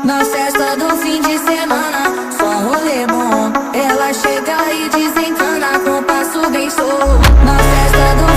Na festa do fim de semana, só rolê bom. Ela chega e desencana com passo bem show. Na festa do